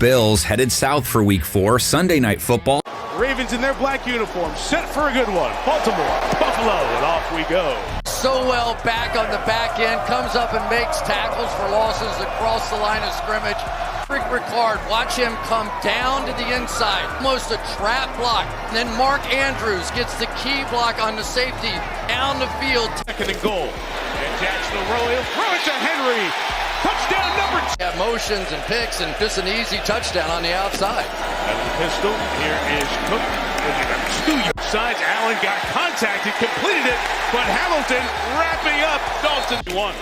Bills headed south for Week 4, Sunday Night Football. Ravens in their black uniforms, set for a good one. Baltimore, Buffalo, and off we go. So well back on the back end, comes up and makes tackles for losses across the line of scrimmage. Ricard, watch him come down to the inside, almost a trap block. And then Mark Andrews gets the key block on the safety down the field. Second and goal. And Jackson will roll in, throw it to Henry. Touchdown number 2. Yeah, motions and picks and just an easy touchdown on the outside. Out of the pistol, here is Cook. Two sides, Allen got contacted, completed it, but Hamilton wrapping up. Dalton won.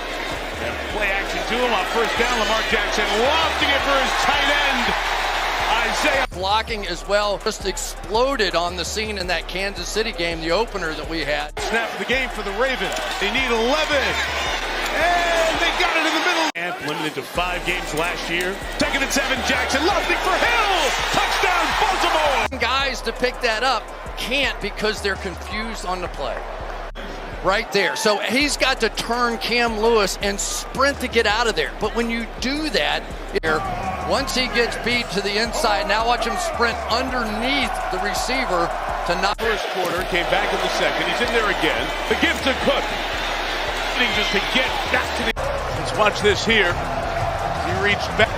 And play action to him on first down. Lamar Jackson lofting it for his tight end. Isaiah. Blocking as well, just exploded on the scene in that Kansas City game, the opener that we had. Snap of the game for the Ravens. They need 11. And they got it in the middle. And limited to 5 games last year. Second and 7, Jackson lofting for Hill. Touchdown, Baltimore. Guys to pick that up can't because they're confused on the play. Right there. So he's got to turn Cam Lewis and sprint to get out of there. But when you do that, here, once he gets beat to the inside, now watch him sprint underneath the receiver to not. First quarter, came back in the second. He's in there again. The gift to Cook. Just to get back to the. Let's watch this here. He reached back.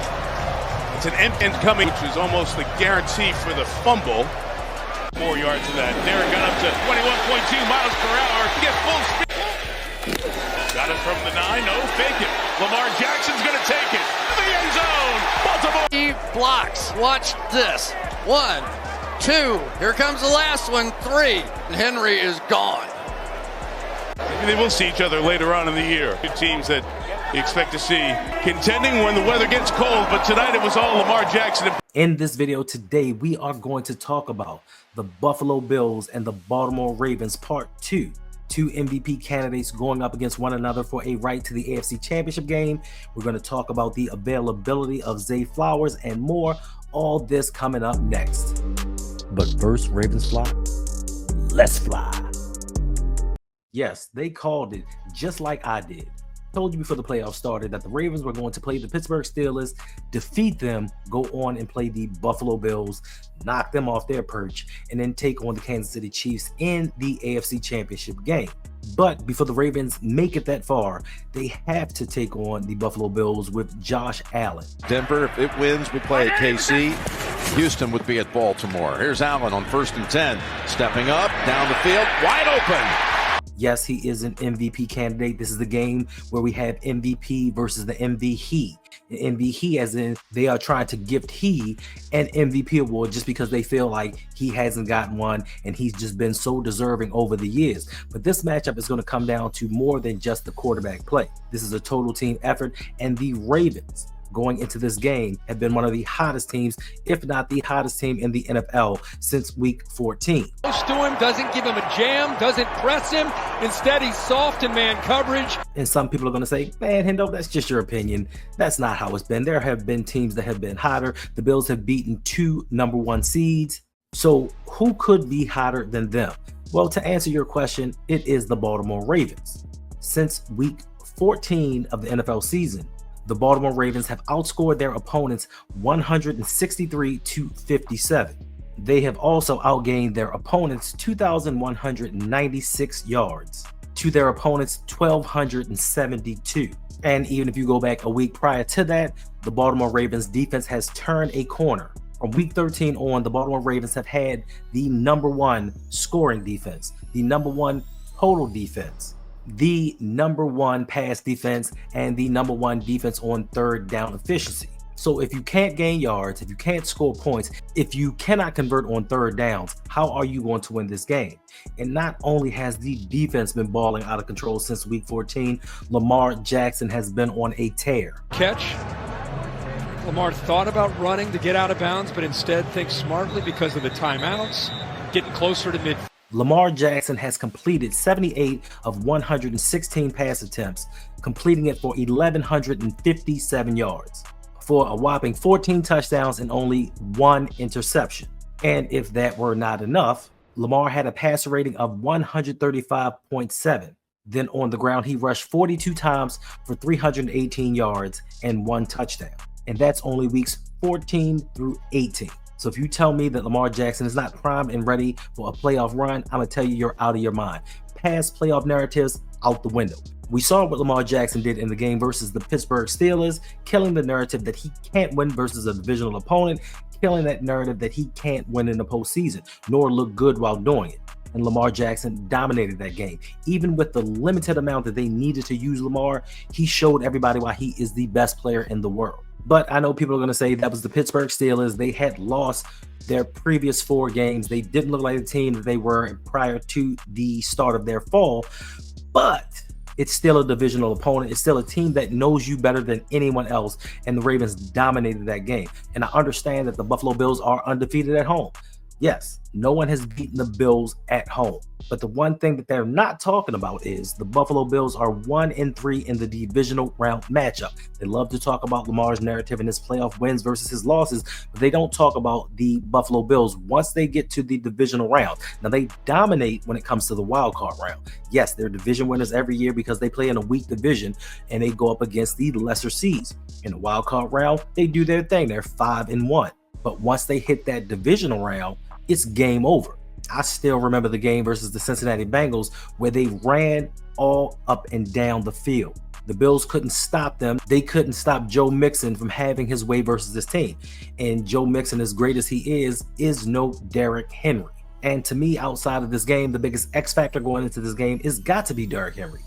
It's an end coming, which is almost the guarantee for the fumble. 4 yards of that. Derrick got up to 21.2 miles per hour to get full speed. Got it from the 9. No, fake it. Lamar Jackson's going to take it to the end zone. Baltimore. He blocks. Watch this. 1, 2. Here comes the last one. 3. And Henry is gone. Maybe they will see each other later on in the year. Two teams that you expect to see contending when the weather gets cold, but tonight it was all Lamar Jackson. In this video today, we are going to talk about the Buffalo Bills and the Baltimore Ravens Part 2. Two MVP candidates going up against one another for a right to the AFC Championship game. We're going to talk about the availability of Zay Flowers and more. All this coming up next. But first, Ravens fly. Let's fly. Yes, they called it just like I did. Told you before the playoffs started that the Ravens were going to play the Pittsburgh Steelers, defeat them, go on and play the Buffalo Bills, knock them off their perch, and then take on the Kansas City Chiefs in the AFC Championship game. But before the Ravens make it that far, they have to take on the Buffalo Bills with Josh Allen. Denver, if it wins, would play at KC. Houston would be at Baltimore. Here's Allen on 1st and 10. Stepping up, down the field, wide open. Yes, he is an MVP candidate. This is the game where we have MVP versus the MV he. MV he as in they are trying to gift he an MVP award just because they feel like he hasn't gotten one and he's just been so deserving over the years. But this matchup is going to come down to more than just the quarterback play. This is a total team effort, and the Ravens going into this game have been one of the hottest teams, if not the hottest team in the NFL since week 14. Close to him, doesn't give him a jam, doesn't press him. Instead, he's soft in man coverage. And some people are going to say, man, Hendo, that's just your opinion. That's not how it's been. There have been teams that have been hotter. The Bills have beaten 2 number 1 seeds. So who could be hotter than them? Well, to answer your question, it is the Baltimore Ravens. Since week 14 of the NFL season, the Baltimore Ravens have outscored their opponents 163-57. They have also outgained their opponents 2,196 yards to their opponents 1,272. And even if you go back a week prior to that, the Baltimore Ravens defense has turned a corner. From week 13 on, the Baltimore Ravens have had the number 1 scoring defense, the number 1 total defense, the number 1 pass defense, and the number 1 defense on third down efficiency. So if you can't gain yards, if you can't score points, if you cannot convert on third downs, how are you going to win this game? And not only has the defense been balling out of control since week 14, Lamar Jackson has been on a tear. Catch. Lamar thought about running to get out of bounds, but instead thinks smartly because of the timeouts, getting closer to mid. Lamar Jackson has completed 78 of 116 pass attempts, completing it for 1,157 yards, for a whopping 14 touchdowns and only 1 interception. And if that were not enough, Lamar had a passer rating of 135.7. Then on the ground, he rushed 42 times for 318 yards and 1 touchdown. and that's only weeks 14 through 18. So if you tell me that Lamar Jackson is not primed and ready for a playoff run, I'm going to tell you you're out of your mind. Past playoff narratives out the window. We saw what Lamar Jackson did in the game versus the Pittsburgh Steelers, killing the narrative that he can't win versus a divisional opponent, killing that narrative that he can't win in the postseason, nor look good while doing it. And Lamar Jackson dominated that game. Even with the limited amount that they needed to use Lamar, he showed everybody why he is the best player in the world. But I know people are going to say that was the Pittsburgh Steelers. They had lost their previous 4 games. They didn't look like the team that they were prior to the start of their fall. But it's still a divisional opponent. It's still a team that knows you better than anyone else. And the Ravens dominated that game. And I understand that the Buffalo Bills are undefeated at home. Yes, no one has beaten the Bills at home. But the one thing that they're not talking about is the Buffalo Bills are 1-3 in the divisional round matchup. They love to talk about Lamar's narrative and his playoff wins versus his losses, but they don't talk about the Buffalo Bills once they get to the divisional round. Now, they dominate when it comes to the wild card round. Yes, they're division winners every year because they play in a weak division and they go up against the lesser seeds. In the wild card round, they do their thing. They're 5-1. But once they hit that divisional round, it's game over. I still remember the game versus the Cincinnati Bengals where they ran all up and down the field. The Bills couldn't stop them. They couldn't stop Joe Mixon from having his way versus this team. And Joe Mixon, as great as he is no Derrick Henry. And to me, outside of this game, the biggest X factor going into this game is got to be Derrick Henry.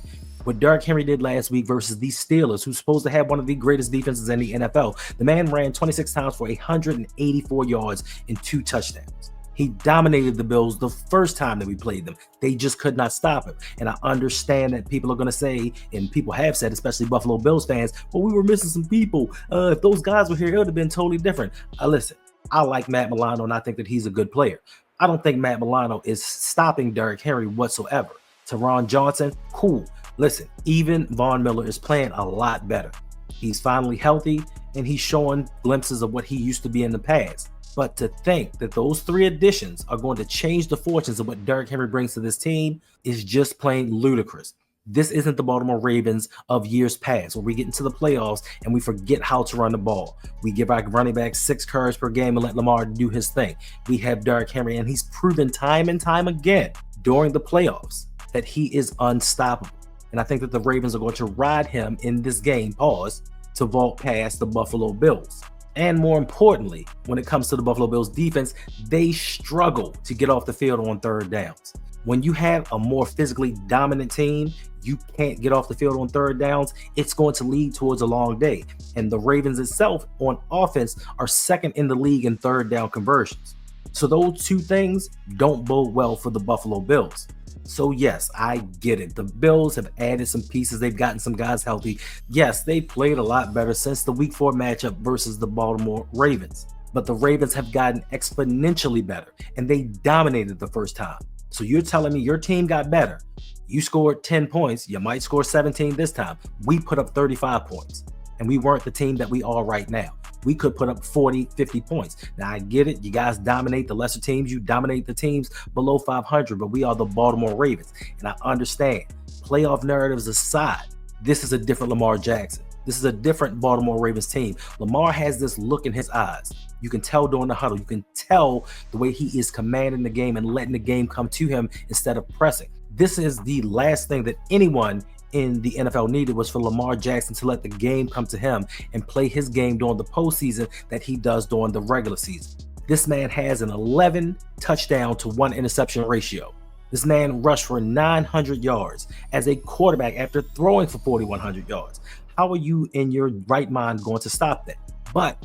What Derrick Henry did last week versus the Steelers, who's supposed to have one of the greatest defenses in the NFL. The man ran 26 times for 184 yards and 2 touchdowns. He dominated the Bills the first time that we played them. They just could not stop him. And I understand that people are going to say, and people have said, especially Buffalo Bills fans, well, we were missing some people. If those guys were here, it would have been totally different. Listen, I like Matt Milano, and I think that he's a good player. I don't think Matt Milano is stopping Derrick Henry whatsoever. Teron Johnson, cool. Listen, even Von Miller is playing a lot better. He's finally healthy, and he's showing glimpses of what he used to be in the past. But to think that those 3 additions are going to change the fortunes of what Derrick Henry brings to this team is just plain ludicrous. This isn't the Baltimore Ravens of years past where we get into the playoffs and we forget how to run the ball. We give our running back 6 carries per game and let Lamar do his thing. We have Derrick Henry, and he's proven time and time again during the playoffs that he is unstoppable. And I think that the Ravens are going to ride him in this game, to vault past the Buffalo Bills. And more importantly, when it comes to the Buffalo Bills defense, they struggle to get off the field on 3rd downs. When you have a more physically dominant team, you can't get off the field on 3rd downs. It's going to lead towards a long day. And the Ravens itself on offense are 2nd in the league in 3rd down conversions. So those 2 things don't bode well for the Buffalo Bills. So yes, I get it. The Bills have added some pieces. They've gotten some guys healthy. Yes, they played a lot better since the Week 4 matchup versus the Baltimore Ravens. But the Ravens have gotten exponentially better, and they dominated the first time. So you're telling me your team got better. You scored 10 points. You might score 17 this time. We put up 35 points, and we weren't the team that we are right now. We could put up 40, 50 points. Now, I get it. You guys dominate the lesser teams. You dominate the teams below 500, but we are the Baltimore Ravens. And I understand. Playoff narratives aside, this is a different Lamar Jackson. This is a different Baltimore Ravens team. Lamar has this look in his eyes. You can tell during the huddle. You can tell the way he is commanding the game and letting the game come to him instead of pressing. This is the last thing that anyone in the NFL needed, was for Lamar Jackson to let the game come to him and play his game during the postseason that he does during the regular season. This man has an 11 touchdown to 1 interception ratio. This man rushed for 900 yards as a quarterback after throwing for 4,100 yards. How are you in your right mind going to stop that? But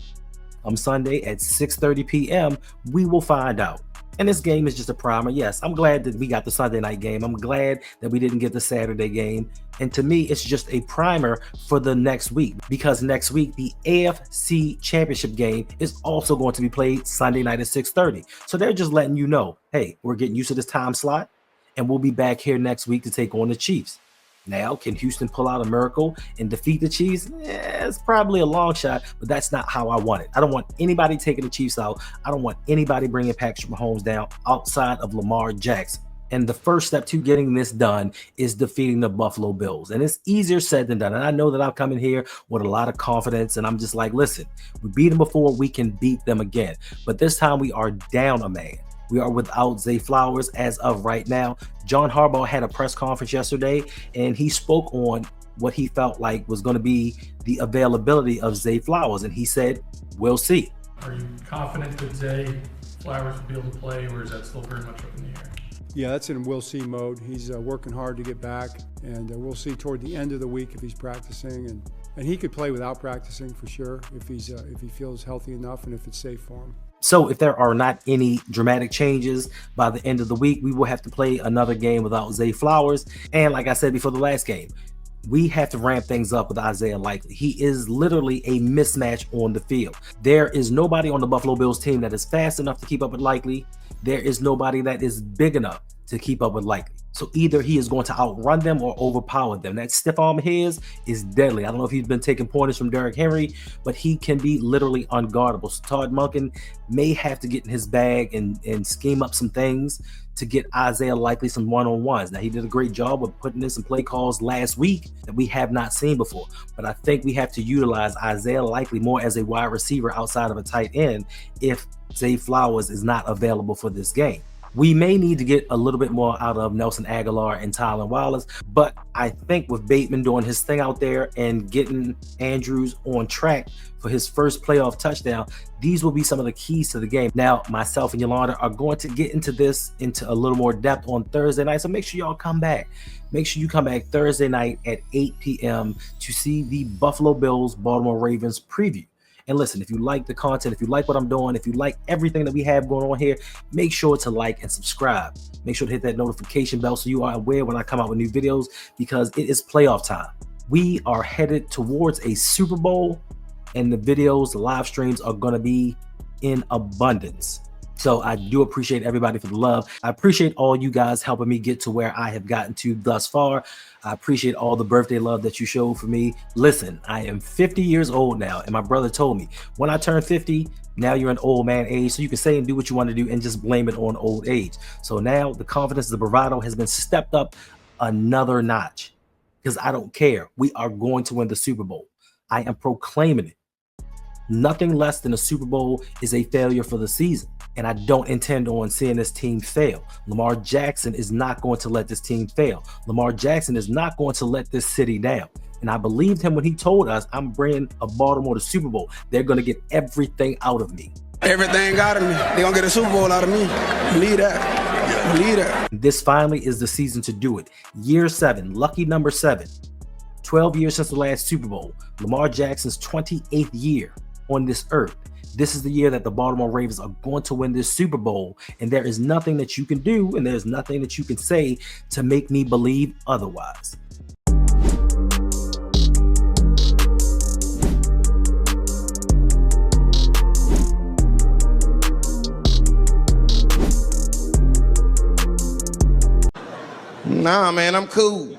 on Sunday at 6:30 p.m., we will find out. And this game is just a primer. Yes, I'm glad that we got the Sunday night game. I'm glad that we didn't get the Saturday game. And to me, it's just a primer for the next week, because next week, the AFC Championship game is also going to be played Sunday night at 6:30. So they're just letting you know, hey, we're getting used to this time slot, and we'll be back here next week to take on the Chiefs. Now, can Houston pull out a miracle and defeat the Chiefs? It's probably a long shot, but that's not how I want it. I don't want anybody taking the Chiefs out. I don't want anybody bringing Patrick Mahomes down outside of Lamar Jackson. And the first step to getting this done is defeating the Buffalo Bills. And it's easier said than done. And I know that I'm coming here with a lot of confidence. And I'm just like, listen, we beat them before, we can beat them again. But this time we are down a man. We are without Zay Flowers as of right now. John Harbaugh had a press conference yesterday, and he spoke on what he felt like was going to be the availability of Zay Flowers. And he said, we'll see. Are you confident that Zay Flowers will be able to play, or is that still very much up in the air? Yeah, that's in we'll see mode. He's working hard to get back, and we'll see toward the end of the week if he's practicing, and he could play without practicing for sure if he feels healthy enough and if it's safe for him. So if there are not any dramatic changes by the end of the week, we will have to play another game without Zay Flowers. And like I said before the last game, we have to ramp things up with Isaiah Likely. He is literally a mismatch on the field. There is nobody on the Buffalo Bills team that is fast enough to keep up with Likely. There is nobody that is big enough to keep up with Likely. So either he is going to outrun them or overpower them. That stiff arm of his is deadly. I don't know if he's been taking pointers from Derrick Henry, but he can be literally unguardable. So Todd Monken may have to get in his bag and scheme up some things to get Isaiah Likely some one-on-ones. Now, he did a great job of putting in some play calls last week that we have not seen before. But I think we have to utilize Isaiah Likely more as a wide receiver outside of a tight end if Zay Flowers is not available for this game. We may need to get a little bit more out of Nelson Aguilar and Tylan Wallace, but I think with Bateman doing his thing out there and getting Andrews on track for his first playoff touchdown, these will be some of the keys to the game. Now, myself and Yolanda are going to get into this into a little more depth on Thursday night, so make sure y'all come back. Make sure you come back Thursday night at 8 p.m. to see the Buffalo Bills Baltimore Ravens preview. And listen, if you like the content, if you like what I'm doing, if you like everything that we have going on here, make sure to like and subscribe. Make sure to hit that notification bell so you are aware when I come out with new videos, because it is playoff time. We are headed towards a Super Bowl, and the videos, the live streams are going to be in abundance. So I do appreciate everybody for the love. I appreciate all you guys helping me get to where I have gotten to thus far. I appreciate all the birthday love that you showed for me. Listen, I am 50 years old now, and my brother told me when I turn 50, now you're an old man age, so you can say and do what you want to do and just blame it on old age. So now the confidence, the bravado has been stepped up another notch, because I don't care. We are going to win the Super Bowl. I am proclaiming it. Nothing less than a Super Bowl is a failure for the season. And I don't intend on seeing this team fail. Lamar Jackson is not going to let this team fail. Lamar Jackson is not going to let this city down. And I believed him when he told us, I'm bringing a Baltimore to Super Bowl. They're going to get everything out of me. Everything out of me. They're going to get a Super Bowl out of me. Believe that. Believe that. This finally is the season to do it. Year 7, lucky number 7. 12 years since the last Super Bowl. Lamar Jackson's 28th year on this earth. This is the year that the Baltimore Ravens are going to win this Super Bowl, and there is nothing that you can do and there's nothing that you can say to make me believe otherwise. Nah, man, I'm cool.